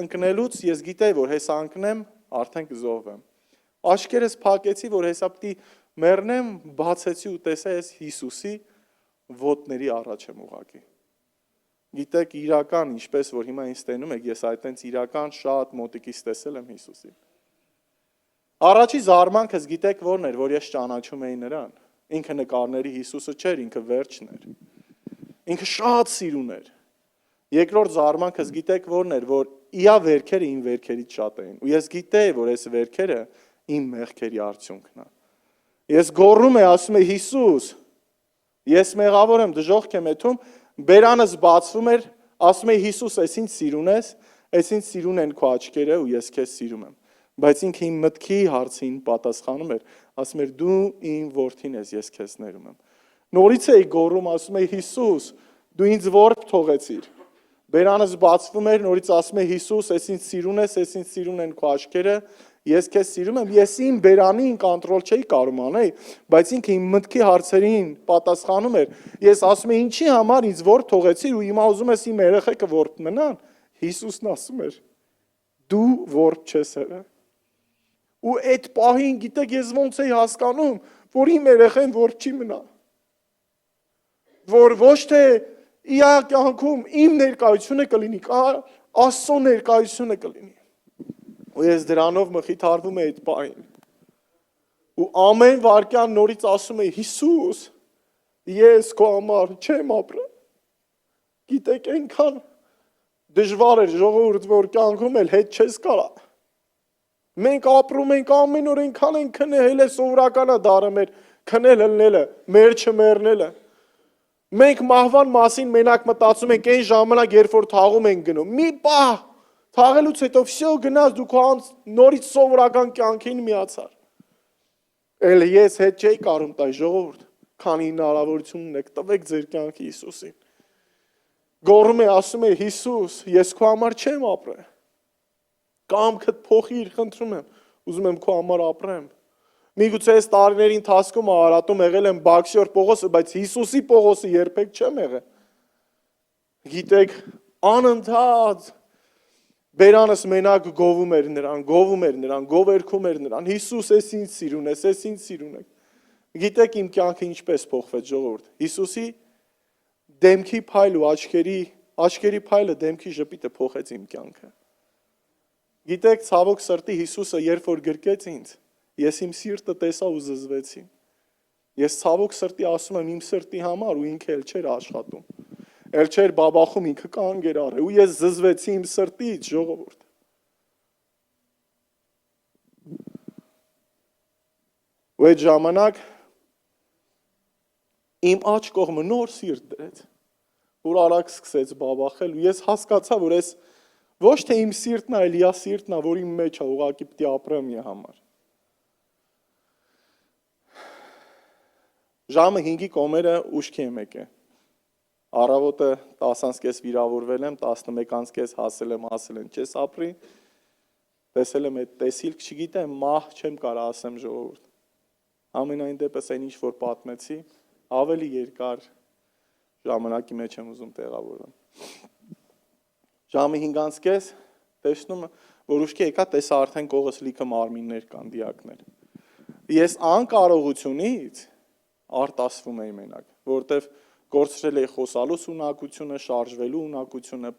ընկնելուց ես գիտեի, որ հեսա ընկնեմ, արդեն կզոհվեմ։ Աշկերս փակեցի, որ հեսա պիտի մեռնեմ, բացեցի ու տեսա ես Հիսուսի ոտների առաջ եմ ուղղակի։ Գիտեք, իրական, ինչպես որ հիմա ինձ տենում եք, ես այդտենց իրական շատ մոտիկից տեսել եմ Հիսուսին։ Առաջի զարմանքս գիտեք որն էր, որ ես ճանաչում էի նրան։ Ինքը նկարների Հիսուսը չէր, ինքը վերջն էր։ Ինքը շատ սիրուն էր։ Երկրորդ զարմանքս գիտեք որն էր, որ իա վերքերը իմ վերքերից շատ էին։ Ու ես գիտեի, որ այս վերքերը իմ մեղքերի արդյունքն է։ Ես գոռում եմ, ասում եմ Հիսուս, ես մեղավոր եմ, դժոխք եմ եթում, բերանս բացվում էր, ասում եմ Հիսուս, ես ինձ սիրուն ես, ես ինձ սիրուն են քո աչքերը ու ես քեզ սիրում եմ։ Բայց ինքը իմ մտքի հարցին պատասխանում էր, ասում էր դու իմ որդին ես, ես քեզ ներում եմ։ Նորից էի գոռում, ասում եմ Հիսուս, դու ինձ որբ թողեցիր։ Բերանս բացվում էր, նորից ասում եմ Հիսուս, ես ինձ սիրուն ես, ես ինձ սիրուն են քո աչքերը, ես քեզ սիրում եմ, ես իմ բերանին կոնտրոլ չէի կարող անել, բայց ինքը իմ մտքի հարցերին պատասխանում էր։ Ես ասում եմ ինչի համար ինձ որբ թողեցիր ու հիմա ուզում ես իմ երեխեքը որբ մնան։ Հիսուսն ասում էր դու որբ չես եղել։ Ու այդ պահին գիտեք ես ոնց էի հասկանում, որ իմ երեխեն որբ չի մնա։ Որ ոչ թե իա կյանքում իմ ներկայությունը կլինի, Աստծո ներկայությունը կլինի։ Ու ես դրանով մխիթարվում եմ այդ պահին։ Ու ամեն վարքյան նորից ասում եմ Հիսուս, ես քո համար չեմ ապրել։ Գիտեք այնքան դժվար էր ժողովուրդ, որ կյանքում էլ հետ չես կարա։ Մենք ապրում ենք ամեն օր այնքան ենք քնել, է սովորական է դարը մեր քնել հլնելը, մեր չմեռնելը։ Մենք մահվան մասին մենակ մտածում ենք այն ժամանակ, երբ որ թաղում ենք գնում։ Մի պահ թաղելուց հետո վсё գնաց դու քո նորից սովորական կյանքին միացար։ Էլ ես հետ չէի կարում տալ ժողովուրդ, քանի հնարավորություն ունեք, տվեք ձեր կյանքի Հիսուսին։ Գոռում է, ասում է Հիսուս, ես քո համար չեմ ապրել։ Կամքդ փոխիր, խնդրում եմ, ուզում եմ քո համար ապրեմ։ Միգուցե այս տարիների ընթացքում Արարատում եղել եմ Բաքսիոր Պողոսը, բայց Հիսուսի Պողոսը երբեք չեմ եղել։ Գիտեք, անընդհատ բերանս մենակ գովում էր նրան, գովերքում էր նրան, Հիսուս ես ինձ սիրուն ես, ես ինձ սիրուն եք։ Գիտեք իմ կյանքը ինչպես փոխվեց ժողովուրդ։ Հիսուսի դեմքի փայլը ու աչքերի փայլը դեմքի ժպիտը փոխեց իմ կյանքը։ Գիտեք, ցավոք սրտի Հիսուսը երբ որ գրկեց ինձ, ես իմ սիրտը տեսա ու զզվեցի։ Ես ցավոք սրտի ասում եմ իմ սրտի համար ու ինքը էլ չէր աշխատում։ Էլ չէր բաբախում, ինքը կանգ էր առել ու ես զզվեցի իմ սրտից, ժողովուրդ։ Ու այդ ժամանակ իմ աջ կողմը նոր սիրտ դրեց, որ արագ սկսեց բաբախել ու ես հասկացա, որ ես ոչ թե իմ սիրտն է, այլ իա սիրտն է, որ իմ մեջ է, ուղղակի պիտի ապրեմ իա համար։ Ժամը 5-ի կոմերը ուշքի եմ եկել։ Առավոտը 10:30 վիրավորվել եմ, 11:30 հասել եմ, չես ապրի։ Տեսել եմ այդ տեսիլք, չգիտեմ, մահ չեմ կարող ասեմ ժողովուրդ։ Ամենայն դեպս այն ինչ որ պատմեցի, ավելի երկար ժամանակի մեջ եմ ուզում տեղավորվեմ։ Ժամը 5:30 տեսնում որ ուշքի եկա, տեսա արդեն կողս լիքը մարմիններ կան, դիակներ։ Ես անկարողությունից արտասվում էի մենակ, որտեվ կորցրել էի խոսալու ունակությունը, շարժվելու ունակությունը,